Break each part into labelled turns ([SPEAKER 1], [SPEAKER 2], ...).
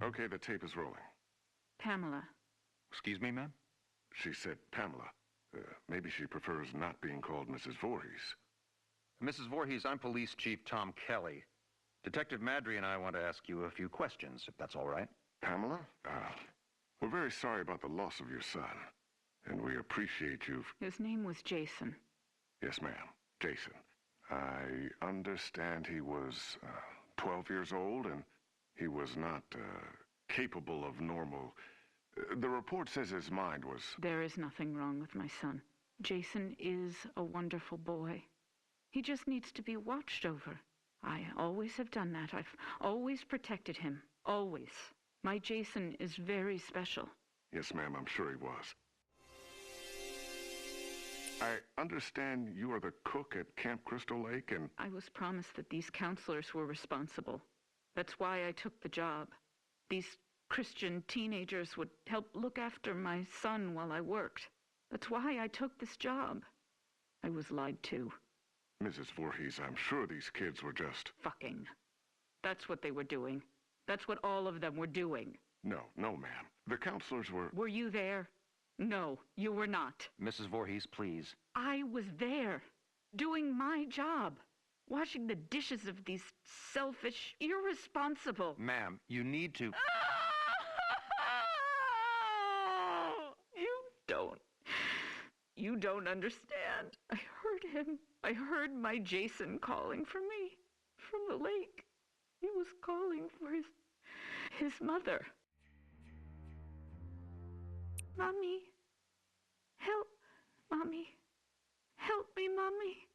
[SPEAKER 1] Okay, the tape is rolling.
[SPEAKER 2] Pamela.
[SPEAKER 3] Excuse me, ma'am?
[SPEAKER 1] She said Pamela. Maybe she prefers not being called Mrs. Voorhees.
[SPEAKER 3] Mrs. Voorhees, I'm Police Chief Tom Kelly. Detective Madry and I want to ask you a few questions, if that's all right.
[SPEAKER 1] Pamela, we're very sorry about the loss of your son. And we appreciate you.
[SPEAKER 2] His name was Jason.
[SPEAKER 1] Yes, ma'am. Jason. I understand he was 12 years old and he was not capable of normal. The report says his mind was...
[SPEAKER 2] There is nothing wrong with my son. Jason is a wonderful boy. He just needs to be watched over. I always have done that. I've always protected him. Always. My Jason is very special.
[SPEAKER 1] Yes, ma'am, I'm sure he was. I understand you are the cook at Camp Crystal Lake and...
[SPEAKER 2] I was promised that these counselors were responsible. That's why I took the job. These Christian teenagers would help look after my son while I worked. That's why I took this job. I was lied to.
[SPEAKER 1] Mrs. Voorhees, I'm sure these kids were just...
[SPEAKER 2] Fucking. That's what they were doing. That's what all of them were doing.
[SPEAKER 1] No, ma'am. The counselors were...
[SPEAKER 2] Were you there? No, you were not.
[SPEAKER 3] Mrs. Voorhees, please.
[SPEAKER 2] I was there, doing my job, washing the dishes of these selfish, irresponsible...
[SPEAKER 3] Ma'am, you need to...
[SPEAKER 2] You don't understand. I heard him. I heard my Jason calling for me from the lake. He was calling for his mother. Mommy, help. Mommy, help me, Mommy.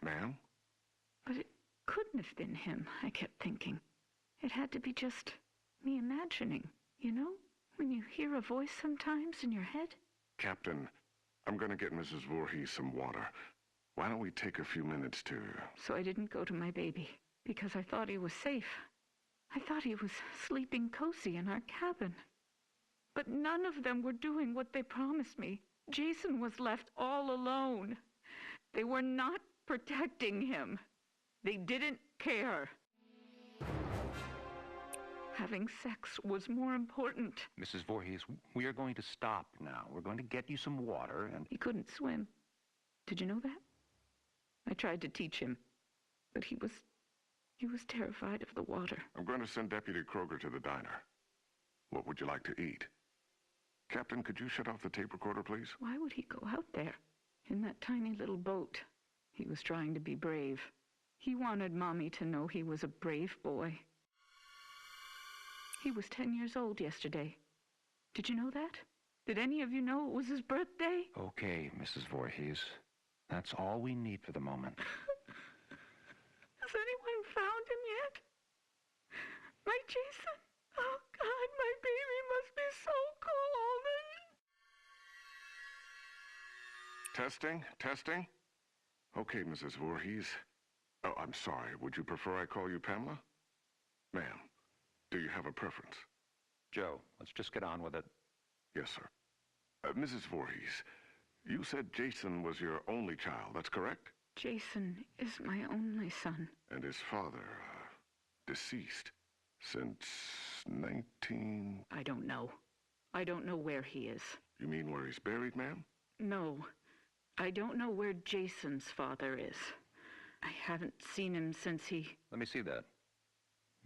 [SPEAKER 1] Ma'am?
[SPEAKER 2] But it couldn't have been him, I kept thinking. It had to be just me imagining, you know? When you hear a voice sometimes in your head.
[SPEAKER 1] Captain, I'm going to get Mrs. Voorhees some water. Why don't we take a few minutes to...
[SPEAKER 2] So I didn't go to my baby, because I thought he was safe. I thought he was sleeping cozy in our cabin. But none of them were doing what they promised me. Jason was left all alone. They were not protecting him. They didn't care. Having sex was more important.
[SPEAKER 3] Mrs. Voorhees, we are going to stop now. We're going to get you some water and...
[SPEAKER 2] He couldn't swim. Did you know that? I tried to teach him, but he was terrified of the water.
[SPEAKER 1] I'm going to send Deputy Kroger to the diner. What would you like to eat? Captain, could you shut off the tape recorder, please?
[SPEAKER 2] Why would he go out there in that tiny little boat? He was trying to be brave. He wanted Mommy to know he was a brave boy. He was 10 years old yesterday. Did you know that? Did any of you know it was his birthday?
[SPEAKER 3] Okay, Mrs. Voorhees. That's all we need for the moment.
[SPEAKER 2] Has anyone found him yet? My Jason? Oh, God, my baby must be so cold.
[SPEAKER 1] Testing? Okay, Mrs. Voorhees. Oh, I'm sorry. Would you prefer I call you Pamela? Ma'am, do you have a preference?
[SPEAKER 3] Joe, let's just get on with it.
[SPEAKER 1] Yes, sir. Mrs. Voorhees, you said Jason was your only child, that's correct?
[SPEAKER 2] Jason is my only son.
[SPEAKER 1] And his father, deceased since 19...
[SPEAKER 2] I don't know. I don't know where he is.
[SPEAKER 1] You mean where he's buried, ma'am?
[SPEAKER 2] No. I don't know where Jason's father is. I haven't seen him since he...
[SPEAKER 3] Let me see that.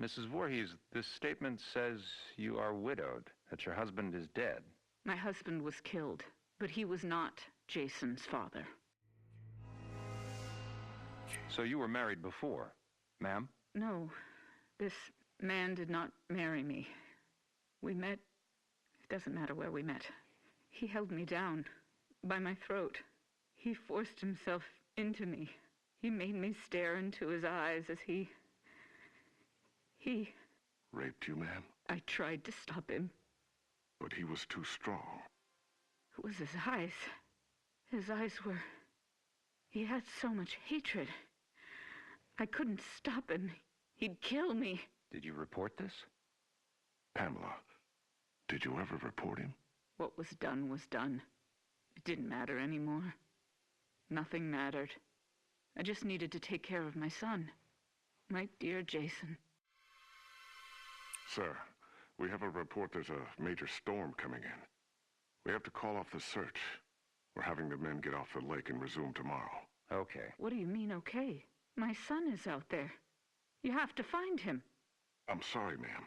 [SPEAKER 3] Mrs. Voorhees, this statement says you are widowed, that your husband is dead.
[SPEAKER 2] My husband was killed, but he was not Jason's father.
[SPEAKER 3] So you were married before, ma'am?
[SPEAKER 2] No, this man did not marry me. We met... It doesn't matter where we met. He held me down by my throat. He forced himself into me. He made me stare into his eyes as he...
[SPEAKER 1] Raped you, ma'am?
[SPEAKER 2] I tried to stop him.
[SPEAKER 1] But he was too strong.
[SPEAKER 2] It was his eyes. His eyes were... He had so much hatred. I couldn't stop him. He'd kill me.
[SPEAKER 3] Did you report this?
[SPEAKER 1] Pamela, did you ever report him?
[SPEAKER 2] What was done was done. It didn't matter anymore. Nothing mattered. I just needed to take care of my son. My dear Jason.
[SPEAKER 1] Sir, we have a report there's a major storm coming in. We have to call off the search. We're having the men get off the lake and resume tomorrow.
[SPEAKER 3] Okay.
[SPEAKER 2] What do you mean, okay? My son is out there. You have to find him.
[SPEAKER 1] I'm sorry, ma'am.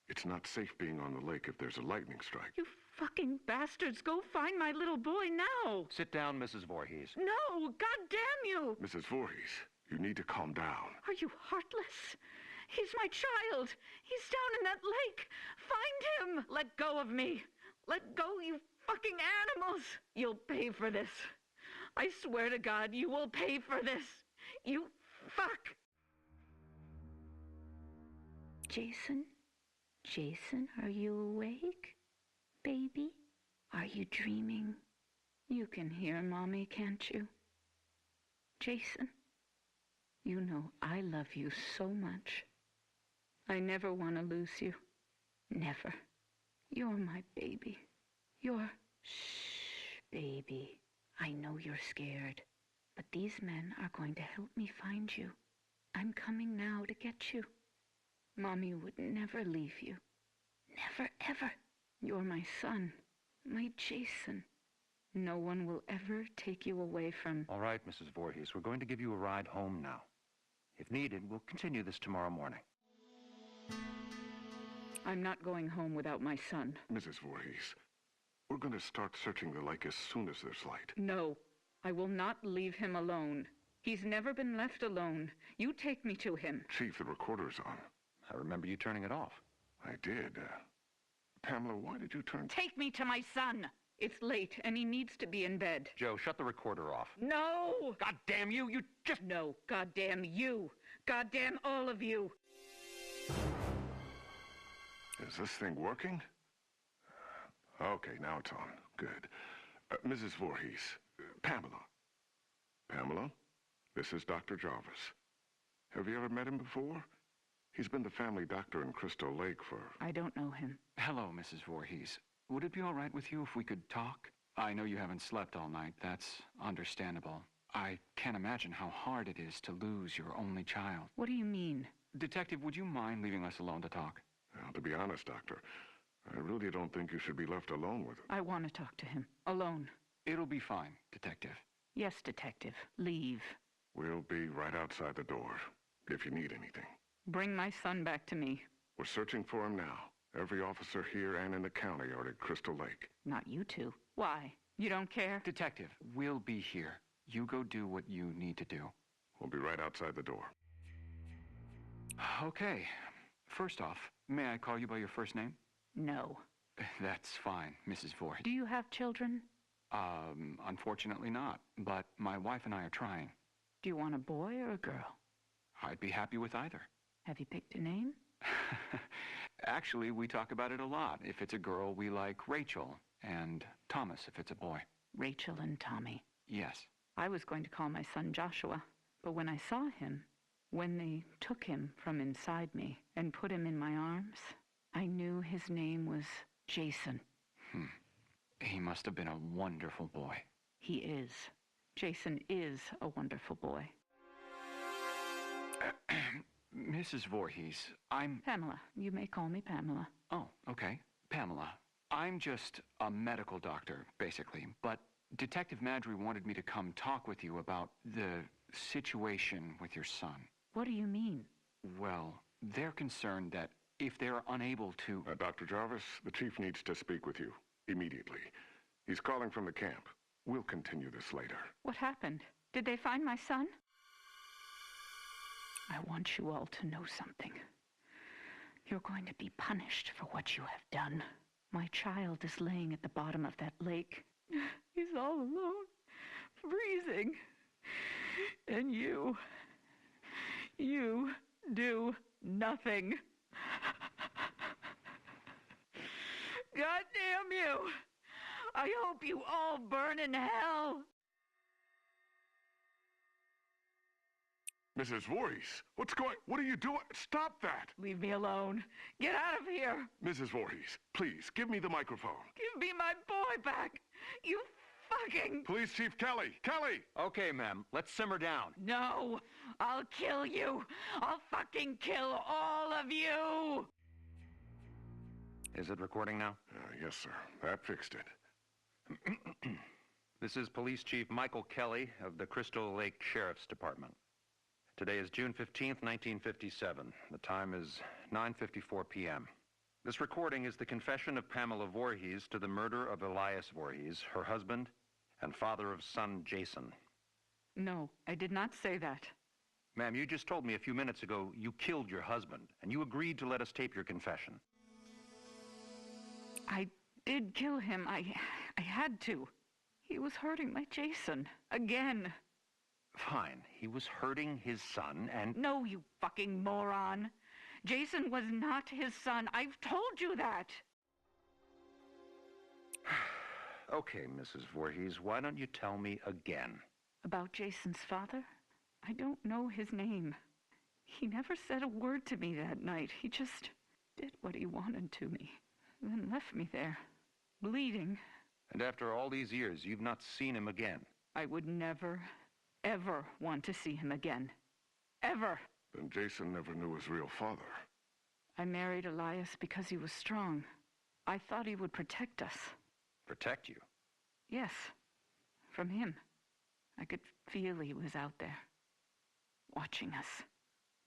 [SPEAKER 1] It's not safe being on the lake if there's a lightning strike.
[SPEAKER 2] You fucking bastards, go find my little boy now!
[SPEAKER 3] Sit down, Mrs. Voorhees.
[SPEAKER 2] No, goddamn you!
[SPEAKER 1] Mrs. Voorhees, you need to calm down.
[SPEAKER 2] Are you heartless? He's my child. He's down in that lake. Find him! Let go of me. Let go, you fucking animals! You'll pay for this. I swear to God, you will pay for this. You fuck! Jason? Jason, are you awake? Baby? Are you dreaming? You can hear Mommy, can't you? Jason, you know I love you so much. I never want to lose you. Never. You're my baby. Shh, baby. I know you're scared, but these men are going to help me find you. I'm coming now to get you. Mommy would never leave you. Never, ever. You're my son, my Jason. No one will ever take you away from...
[SPEAKER 3] All right, Mrs. Voorhees, we're going to give you a ride home now. If needed, we'll continue this tomorrow morning.
[SPEAKER 2] I'm not going home without my son.
[SPEAKER 1] Mrs. Voorhees, we're going to start searching the lake as soon as there's light.
[SPEAKER 2] No, I will not leave him alone. He's never been left alone. You take me to him.
[SPEAKER 1] Chief, the recorder's on.
[SPEAKER 3] I remember you turning it off.
[SPEAKER 1] I did. Pamela, why did you turn...
[SPEAKER 2] Take me to my son! It's late, and he needs to be in bed.
[SPEAKER 3] Joe, shut the recorder off.
[SPEAKER 2] No!
[SPEAKER 3] God damn you! You just...
[SPEAKER 2] No, goddamn you! Goddamn all of you!
[SPEAKER 1] Is this thing working? Okay, now it's on. Good. Mrs. Voorhees. Pamela. Pamela, this is Dr. Jarvis. Have you ever met him before? He's been the family doctor in Crystal Lake for...
[SPEAKER 2] I don't know him.
[SPEAKER 4] Hello, Mrs. Voorhees. Would it be all right with you if we could talk? I know you haven't slept all night. That's understandable. I can't imagine how hard it is to lose your only child.
[SPEAKER 2] What do you mean?
[SPEAKER 4] Detective, would you mind leaving us alone to talk?
[SPEAKER 1] Well, to be honest, Doctor, I really don't think you should be left alone with him.
[SPEAKER 2] I want to talk to him. Alone.
[SPEAKER 4] It'll be fine, Detective.
[SPEAKER 2] Yes, Detective. Leave.
[SPEAKER 1] We'll be right outside the door, if you need anything.
[SPEAKER 2] Bring my son back to me.
[SPEAKER 1] We're searching for him now. Every officer here and in the county are at Crystal Lake.
[SPEAKER 2] Not you two. Why? You don't care?
[SPEAKER 4] Detective, we'll be here. You go do what you need to do.
[SPEAKER 1] We'll be right outside the door.
[SPEAKER 4] Okay. First off, may I call you by your first name?
[SPEAKER 2] No.
[SPEAKER 4] That's fine, Mrs. Voorhees.
[SPEAKER 2] Do you have children?
[SPEAKER 4] Unfortunately not, but my wife and I are trying.
[SPEAKER 2] Do you want a boy or a girl?
[SPEAKER 4] I'd be happy with either.
[SPEAKER 2] Have you picked a name?
[SPEAKER 4] Actually, we talk about it a lot. If it's a girl, we like Rachel, and Thomas if it's a boy.
[SPEAKER 2] Rachel and Tommy.
[SPEAKER 4] Yes.
[SPEAKER 2] I was going to call my son Joshua, but when I saw him, when they took him from inside me and put him in my arms, I knew his name was Jason.
[SPEAKER 4] He must have been a wonderful boy.
[SPEAKER 2] He is. Jason is a wonderful boy.
[SPEAKER 4] Mrs. Voorhees, I'm...
[SPEAKER 2] Pamela. You may call me Pamela.
[SPEAKER 4] Oh, okay. Pamela. I'm just a medical doctor, basically, but Detective Madry wanted me to come talk with you about the situation with your son.
[SPEAKER 2] What do you mean?
[SPEAKER 4] Well, they're concerned that if they're unable to...
[SPEAKER 1] Dr. Jarvis, the chief needs to speak with you immediately. He's calling from the camp. We'll continue this later.
[SPEAKER 2] What happened? Did they find my son? I want you all to know something. You're going to be punished for what you have done. My child is laying at the bottom of that lake. He's all alone, freezing. And you do nothing. God damn you! I hope you all burn in hell!
[SPEAKER 1] Mrs. Voorhees, what are you doing? Stop that!
[SPEAKER 2] Leave me alone. Get out of here!
[SPEAKER 1] Mrs. Voorhees, please, give me the microphone.
[SPEAKER 2] Give me my boy back! You fucking...
[SPEAKER 1] Police Chief Kelly! Kelly!
[SPEAKER 3] Okay, ma'am, let's simmer down.
[SPEAKER 2] No, I'll kill you. I'll fucking kill all of you.
[SPEAKER 3] Is it recording now?
[SPEAKER 1] Yes, sir. That fixed it.
[SPEAKER 3] This is Police Chief Michael Kelly of the Crystal Lake Sheriff's Department. Today is June 15th, 1957. The time is 9:54 p.m. This recording is the confession of Pamela Voorhees to the murder of Elias Voorhees, her husband, and father of son Jason.
[SPEAKER 2] No, I did not say that.
[SPEAKER 3] Ma'am, you just told me a few minutes ago you killed your husband, and you agreed to let us tape your confession.
[SPEAKER 2] I did kill him. I had to. He was hurting my Jason. Again.
[SPEAKER 3] Fine. He was hurting his son, and...
[SPEAKER 2] No, you fucking moron. Jason was not his son. I've told you that.
[SPEAKER 3] Okay, Mrs. Voorhees, why don't you tell me again?
[SPEAKER 2] About Jason's father? I don't know his name. He never said a word to me that night. He just did what he wanted to me, then left me there, bleeding.
[SPEAKER 3] And after all these years, you've not seen him again?
[SPEAKER 2] I would never, ever want to see him again. Ever.
[SPEAKER 1] Then Jason never knew his real father.
[SPEAKER 2] I married Elias because he was strong. I thought he would protect us.
[SPEAKER 3] Protect you?
[SPEAKER 2] Yes, from him. I could feel he was out there, watching us,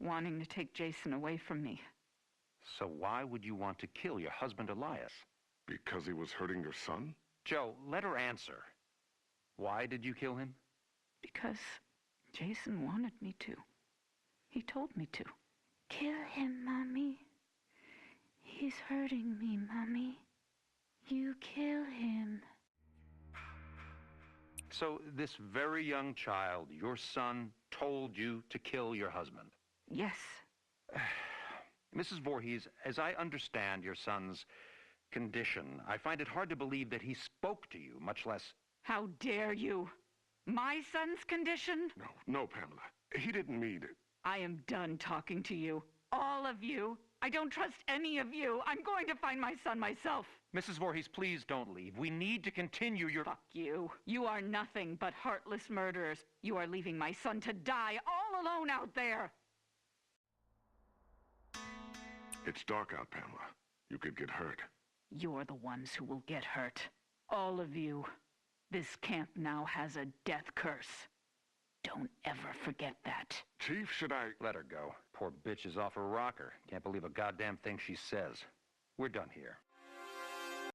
[SPEAKER 2] wanting to take Jason away from me.
[SPEAKER 3] So why would you want to kill your husband, Elias?
[SPEAKER 1] Because he was hurting your son?
[SPEAKER 3] Joe, let her answer. Why did you kill him?
[SPEAKER 2] Because Jason wanted me to. He told me to. Kill him, Mommy. He's hurting me, Mommy. You kill him.
[SPEAKER 3] So this very young child, your son, told you to kill your husband?
[SPEAKER 2] Yes.
[SPEAKER 3] Mrs. Voorhees, as I understand your son's condition, I find it hard to believe that he spoke to you, much less...
[SPEAKER 2] How dare you? My son's condition?
[SPEAKER 1] No, Pamela. He didn't mean it.
[SPEAKER 2] I am done talking to you. All of you. I don't trust any of you. I'm going to find my son myself.
[SPEAKER 3] Mrs. Voorhees, please don't leave. We need to continue your...
[SPEAKER 2] Fuck you. You are nothing but heartless murderers. You are leaving my son to die all alone out there.
[SPEAKER 1] It's dark out, Pamela. You could get hurt.
[SPEAKER 2] You're the ones who will get hurt. All of you. This camp now has a death curse. Don't ever forget that.
[SPEAKER 1] Chief, should I...
[SPEAKER 3] Let her go. Poor bitch is off her rocker. Can't believe a goddamn thing she says. We're done here.